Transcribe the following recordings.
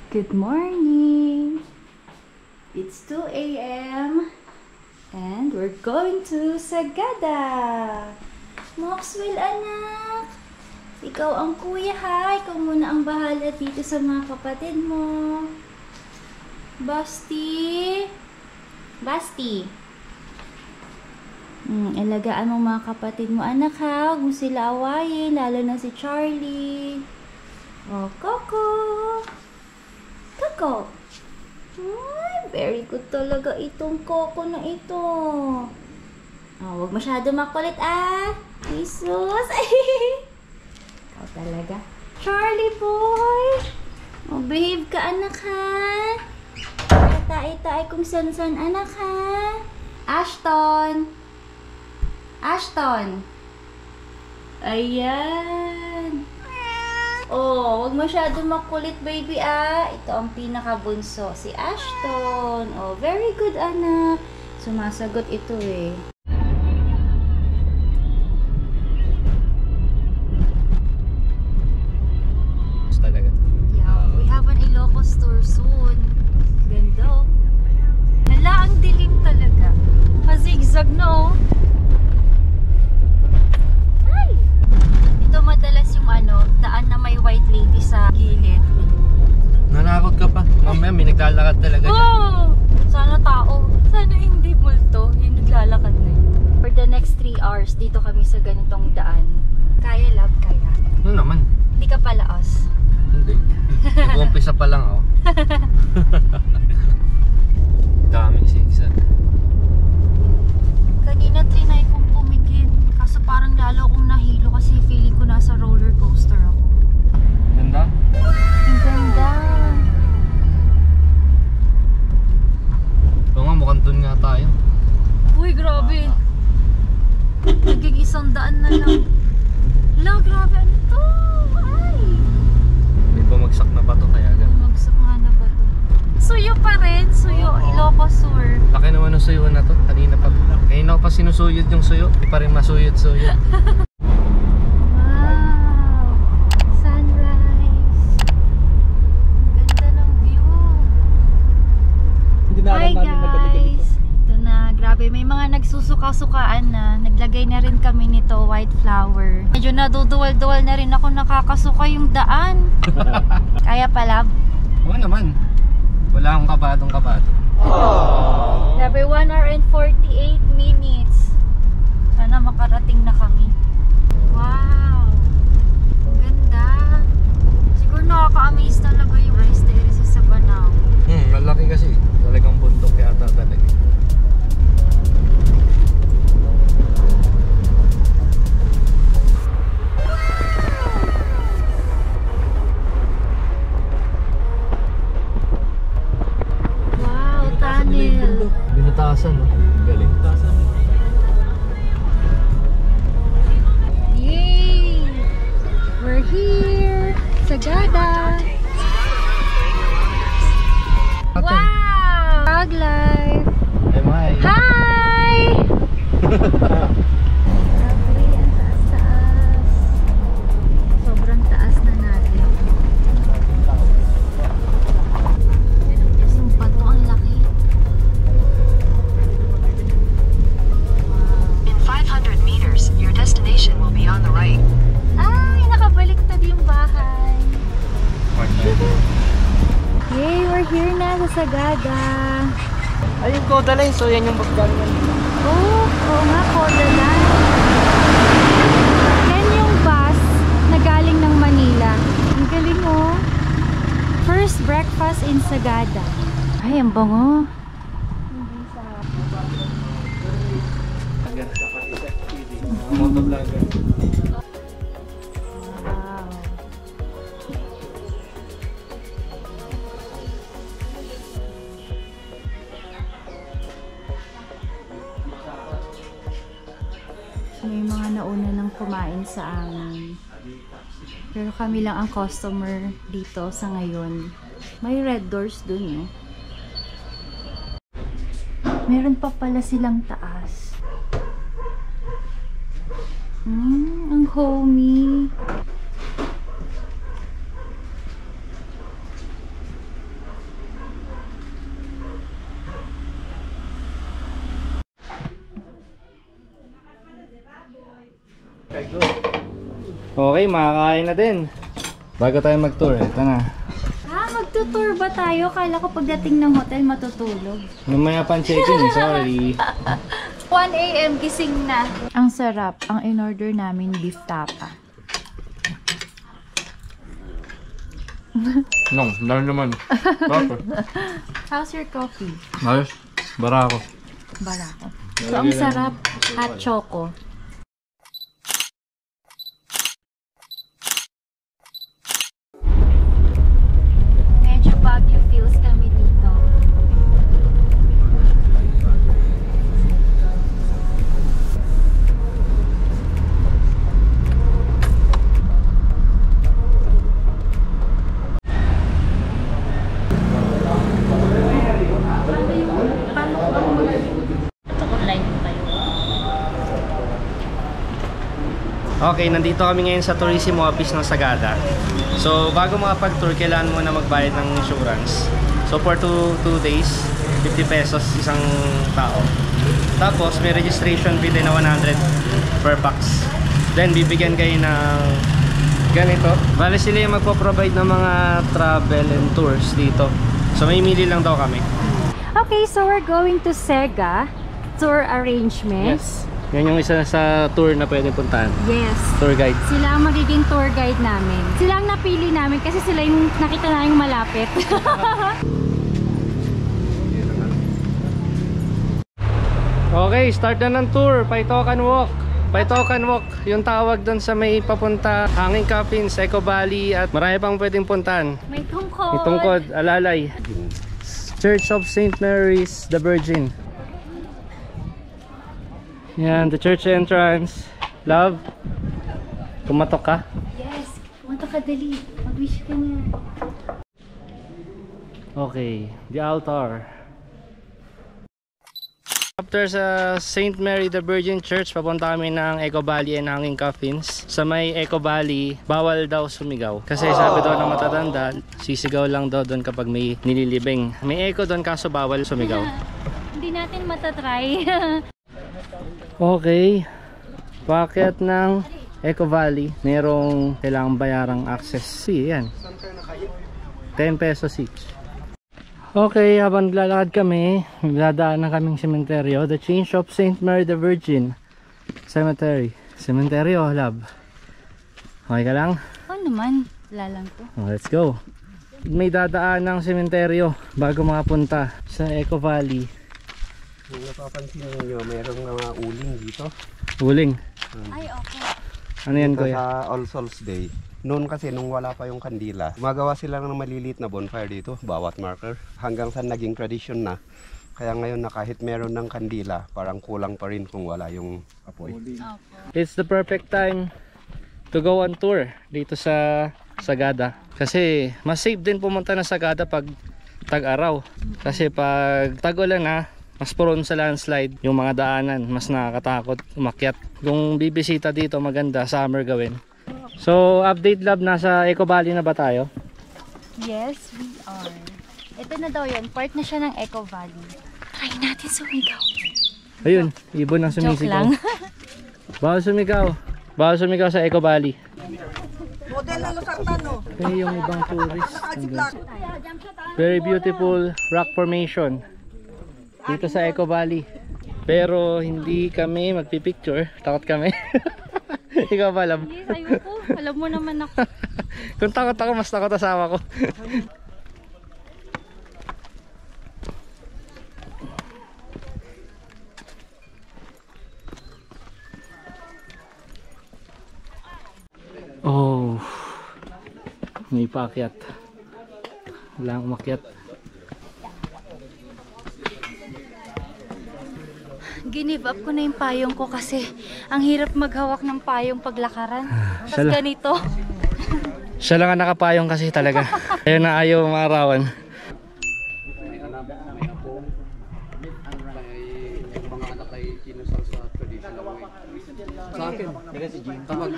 Good morning! It's 2 a.m. and we're going to Sagada! Maxwell, anak! Ikaw ang kuya, ha? Ikaw muna ang bahala dito sa mga kapatid mo. Basti! Basti! Alagaan mo mga kapatid mo, anak, ha? Huwag mo sila awayin, lalo na si Charlie. Oh, Coco! Coco! Ay, very good talaga itong Coco na ito. Oh, huwag masyado makulit, ah. Jesus! Ikaw talaga. Charlie boy! Oh, behave ka, anak, ha? Tae-tae kung san-san, anak, ha? Ashton! Ashton! Ayan! Oh, huwag masyado makulit, baby, ah. Ito ang pinakabunso, si Ashton. Oh, very good, anak. Sumasagot ito, eh. Talaga. Yeah, we have an Ilocos tour soon. Ganda, oh. Hala, ang dilim talaga. Pa-zigzag na, oh. Ito madalas yung daan na may white lady sa gilid. Nanakot ka pa. Mamaya may naglalakad talaga dyan. Oh! Sana tao. Sana hindi multo. Yung naglalakad na yun. For the next 3 hours, dito kami sa ganitong daan. Kaya, love, kaya. Ano naman? Hindi ka palaos. Hindi. Nag-uumpisa pa lang ako. Daming zigzag. Kanina trinay kong pumikit. Kaso parang lalo akong nahilo kasi feeling ko nasa roller coaster ako. Ganda? Ang ganda. Oo nga, mukhang dun nga tayo. Uy, grabe. Naging 100 na lang. Hala, grabe. Ano to? Ay! May bumagsak na ba to kaya gan? Bumagsak nga na ba to? Suyo pa rin. Suyo. Ilocos Sur. Laki naman ng suyo na to. Kanina pa. Kanina ko pa sinusuyod yung suyo. Di pa rin masuyod-suyod. Wow! Sunrise. Ganda ng view. Hi guys! Ito na. Grabe. May mga nagsusuka-sukaan na. Naglagay na rin kami nito. White flower. Medyo naduduwal-duwal na rin ako. Nakakasuka yung daan. Kaya pala. Oo naman. Wala akong kabadong-kabado. Grabe, 1 hour and 48 minutes. Sana makarating na kami. Wow! Ganda! Siguro nakaka-amaze talaga yung rice terraces sa Banao. Malaki kasi. Talagang bundok yata talaga. Wow, tunnel! Binutasan, no? Galing. Yay! We're here! Sagada! Wow! Frog life! Ay, mahal. Hi! Grabe, ang taas-taas. Sobrang taas na natin. Yung bato ang laki. In 500 meters, your destination will be on the right. Ay, nakabaliktad yung bahay. Yay, we're here na sa Sagada. Ayun ko, dalay. So, yan yung pagdalian. Oh, oo nga, Kodalan. Yan yung bus na galing ng Manila. Ang galing, oh. First breakfast in Sagada. Ay, ang bango. Motovlogger. Wow. May mga nauna nang kumain sa amin. Pero kami lang ang customer dito sa ngayon. May red doors dun, eh. Meron pa pala silang taas. Ang homey. Okay, makakain na din. Bago tayo mag-tour, ito na. Magtutour ba tayo? Kala ko pagdating ng hotel matutulog. Mamaya pa ang check-in, sorry. 1 AM gising na. Ang sarap. Ang in-order namin beef tapa. No, dahil naman. How's your coffee? Ayos, bara ako. Barako. So, ang sarap. Hot choco. Medyo Baguio feels kami dito. Okay, nandito kami ngayon sa Tourism Office ng Sagada. So, bago makapag-tour, kailangan mo na magbayad ng insurance. So, for 2 days, 50 pesos isang tao. Tapos, may registration fee din na 100 per pax. Then, bibigyan kayo ng ganito. Bale, sila yung magpo-provide ng mga travel and tours dito. So, may mili lang daw kami. Okay, so we're going to Sega tour arrangements. Yes. Yan yung isa sa tour na pwede puntahan. Yes. Tour guide. Sila ang magiging tour guide namin. Sila ang napili namin kasi sila yung nakita namin malapit. Okay, start na ng tour. Paitokan Walk. Paitokan Walk, yung tawag doon sa may papunta Hanging Coffins, Eco Valley at marami pang pwedeng puntahan. May tungkod. May tungkod, alalay. Church of St. Mary's the Virgin. Yan, the church entrance. Love, kumatok ka? Yes, pumunta ka dali. Mag-wish ka na. Okay, the altar. After sa St. Mary the Virgin Church, papunta kami ng Eco Valley and Hanging Coffins. Sa may Eco Valley, bawal daw sumigaw. Kasi sabi daw ng matatanda, sisigaw lang daw doon kapag may nililibing. May eco doon kaso bawal sumigaw. Hindi natin matatry. Okay, packet ng Eco Valley. Merong kailangang bayarang access fee. Yan, 10 pesos each. Okay, habang lalakad kami, dadaan na kaming sementeryo. The Church of St. Mary the Virgin Cemetery. Sementeryo, love. Okay ka lang? Oo naman, lalang ko. Oh, let's go. May dadaan ng sementeryo bago makapunta sa Eco Valley. Kung napapansin niyo, mayroong mga uling dito. Uling. Ay, okay. Ano yan, Dito kuya? sa All Souls Day. Noon kasi, nung wala pa yung kandila, gumagawa sila ng maliliit na bonfire dito, bawat marker. Hanggang sa naging tradition na. Kaya ngayon na kahit meron ng kandila, parang kulang pa rin kung wala yung apoy. It's the perfect time to go on tour dito sa Sagada. Kasi mas safe din pumunta na Sagada pag tag-araw. Kasi pag tag-ulan na, mas prone sa landslide yung mga daanan, mas nakakatakot umakyat. Kung bibisita dito, maganda summer gawin. So update lab, nasa Eco Valley na ba tayo? Yes, we are. Ito na daw yun, part na siya ng Eco Valley. Try natin sumigaw. Ayun, ibon ang Joke sumisigaw. lang. Bawal sumigaw. Bawal sumigaw sa Eco Valley. Model na Lusartan, no? Kaya yung ibang tourist. Naka-ziplock. Very beautiful rock formation dito sa Eco Valley. Pero hindi kami magpipicture. Takot kami. Ikaw ba, alam? Yes, ayoko. Alam mo naman ako. Kung takot ako, mas takot asawa ko. Oh, may paakyat. Wala akong umakyat. Ginive up ko na yung payong ko kasi ang hirap maghawak ng payong paglakaran. Tapos Sala. ganito. Siya lang ang nakapayong kasi talaga. Ayaw na ayaw maarawan. Sa akin, kapag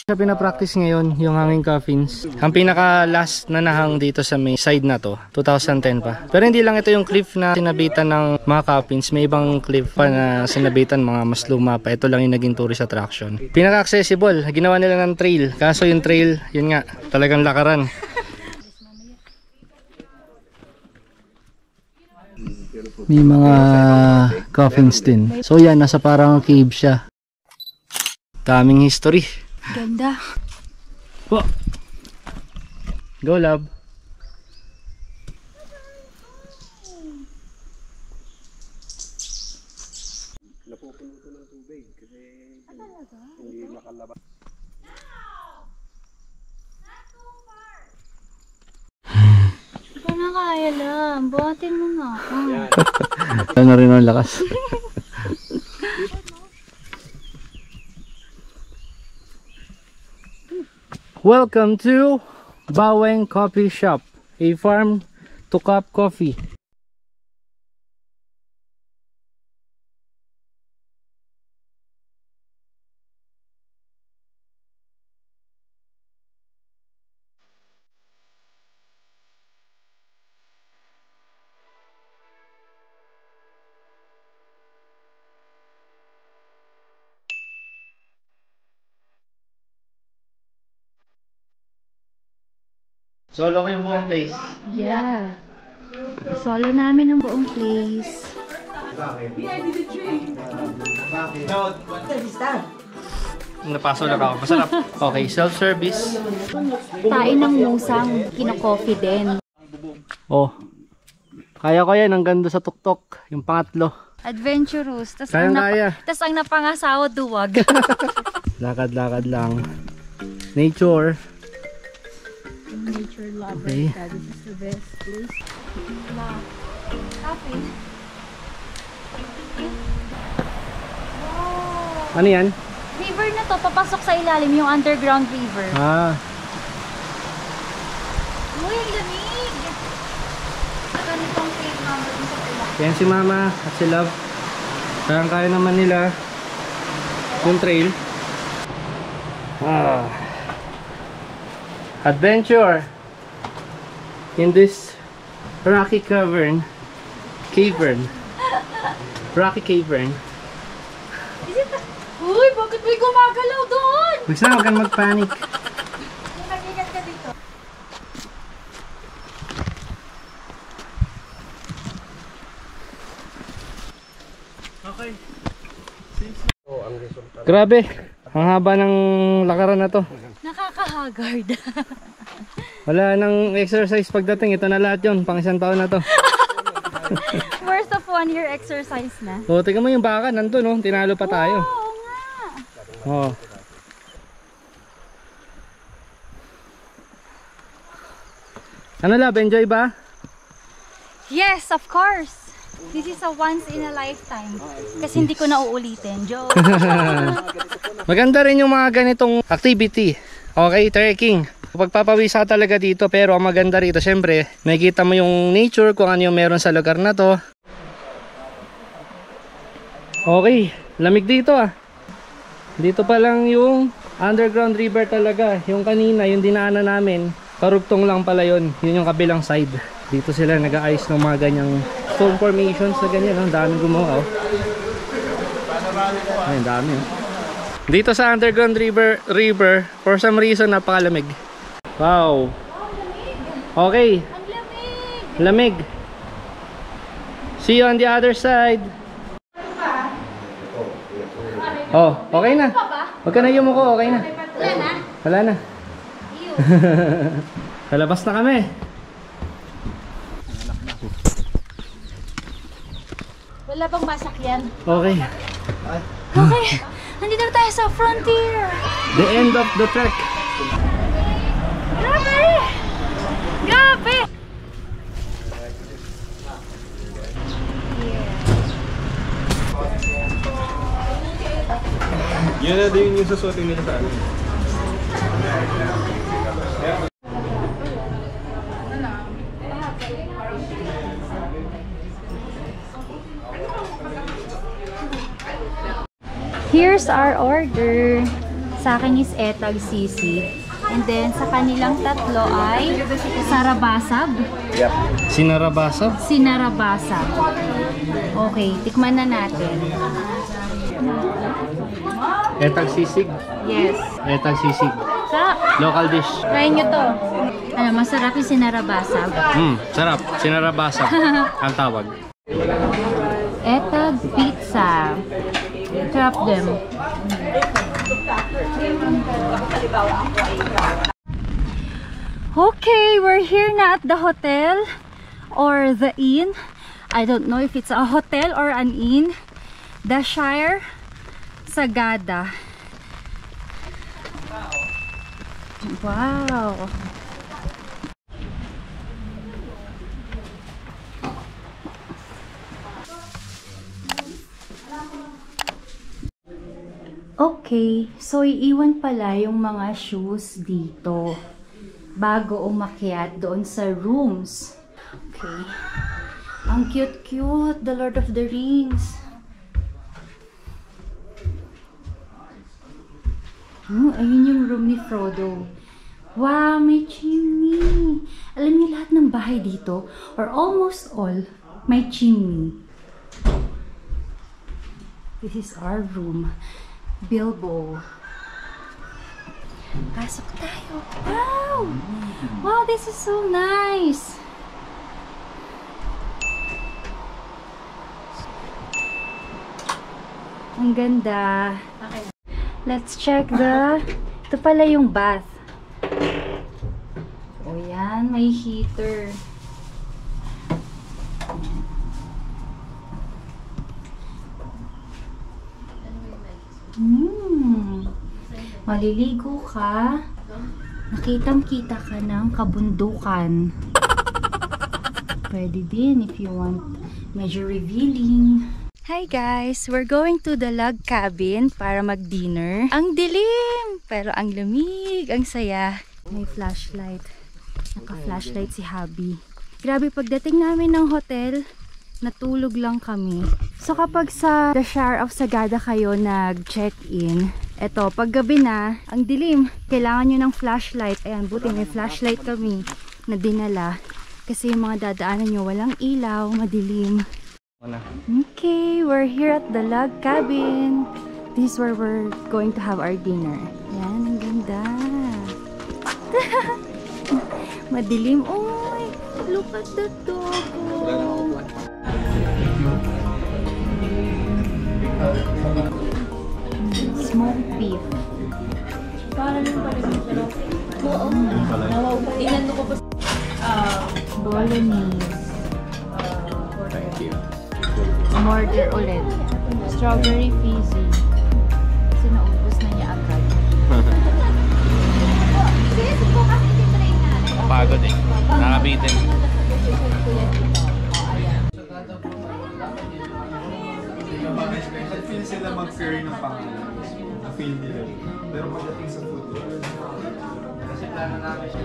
Siya pinapractice ngayon yung hanging coffins. Ang pinaka last na nahang dito sa may side na to, 2010 pa. Pero hindi lang ito yung cliff na sinabitan ng mga coffins. May ibang cliff pa na sinabitan mga mas luma pa. Ito lang yung naging tourist attraction. Pinaka accessible, ginawa nila ng trail. Kaso yung trail, yun nga, talagang lakaran. May mga coffins din. So yan, nasa parang cave siya. Daming history. Ganda. Oh. Go, love. Napupuno ito ng tubig kasi hindi makalabas. Hindi ko na kaya lang. Buhatin mo nga ako. Ano rin ang lakas. Welcome to Baweng Coffee Shop, a farm to cup coffee. Solo ko yung buong place. Yeah. Solo namin ang buong place. Napaso lang ako. Masarap. Okay, self-service. Tain ng musang, kino-coffee din. Oh. Kaya ko yan hanggang doon sa tuktok. Yung pangatlo. Adventurous. Tas Kaya. tas ang napangasawa duwag. Lakad-lakad lang. Nature. Nature lover. Okay. This is the best place. Coffee. Ano yan? River na to, papasok sa ilalim yung underground river. Ah. Uy, ang lamig! Ganitong cave number dun sa pila. Yan si Mama at si Love. Kaya naman nila yung trail. Ah. Adventure in this rocky cavern. Rocky cavern. Uy, bakit may gumagalaw doon? Huwag na, huwag kang mag-panic. Nag-ingat ka dito. Okay. Grabe, ang haba ng lakaran na to. Nakaka-haggard. Wala nang exercise pagdating. Ito na lahat yun, pang isang taon na to. Worst of 1 year exercise na. O, tingnan mo yung baka, nandun no? Tinalo pa tayo. Oo nga. Oh. Ano love, enjoy ba? Yes, of course. This is a once in a lifetime. Kasi hindi ko na uulitin. Joke. Maganda rin yung mga ganitong activity. Okay, trekking. Pagpapawis ka talaga dito, pero ang maganda rito, syempre, makikita mo yung nature, kung ano yung meron sa lugar na to. Okay, lamig dito ah. Dito pa lang yung underground river talaga. Yung kanina, yung dinaanan namin, karugtong lang pala yun. Yun yung kabilang side. Dito sila nag-aayos ng mga ganyang stone formations na ganyan. Ang daming gumawa. Ay, ang dami. Dito sa underground river, for some reason, napakalamig. Wow. Okay. Ang lamig. Lamig. See you on the other side. Oh, okay na. Huwag ka na yumuko, okay na. Wala na. Wala na. Kalabas na kami. Wala bang masakyan? Okay. Okay. Nandito na tayo sa frontier. The end of the trek. Grabe! Grabe! Yan na din yung susuotin nila sa amin. Here's our order. Sa akin is Etag Sisig. And then, sa kanilang tatlo ay Sarabasab. Yep. Sinarabasab? Sinarabasab. Okay, tikman na natin. Etag sisig? Yes. Etag sisig. Sarap. Local dish. Try nyo to. Ano, masarap yung Sinarabasab. Sarap. Sinarabasab ang tawag. Etag pizza. Sarap din. Okay, we're here na at the hotel or the inn. I don't know if it's a hotel or an inn. The Shire Sagada. Wow. Okay, so iiwan pala yung mga shoes dito bago umakyat doon sa rooms. Okay. Ang cute-cute, The Lord of the Rings. Ayun yung room ni Frodo. Wow, may chimney. Alam niyo lahat ng bahay dito, or almost all, may chimney. This is our room. Bilbo. Pasok tayo. Wow! Wow, this is so nice. Ang ganda. Let's check the... Ito pala yung bath. O yan, may heater. Maliligo ka. Nakitang-kita ka ng kabundukan. Pwede din if you want medyo revealing. Hi guys! We're going to the log cabin para mag-dinner. Ang dilim! Pero ang lamig, ang saya. May flashlight. Naka-flashlight si Habi. Grabe, pagdating namin ng hotel, natulog lang kami. So kapag sa The Shire of Sagada kayo nag-check-in, eto, pag gabi na, ang dilim, kailangan nyo ng flashlight. Ayan, buti may flashlight kami na dinala. Kasi yung mga dadaanan nyo, walang ilaw, madilim. Okay, we're here at the log cabin. This is where we're going to have our dinner. Yan, ang ganda. Madilim. Oh, look at the dog. Smoked beef. Bolognese. Thank you. Order ulit. Strawberry fizzy. Kasi naubos na niya agad. Pagod eh. Nakabitin. Feel sila mag-carry ng pangalan. Na-feel nila. Pero pagdating sa food, Kasi plano namin siya.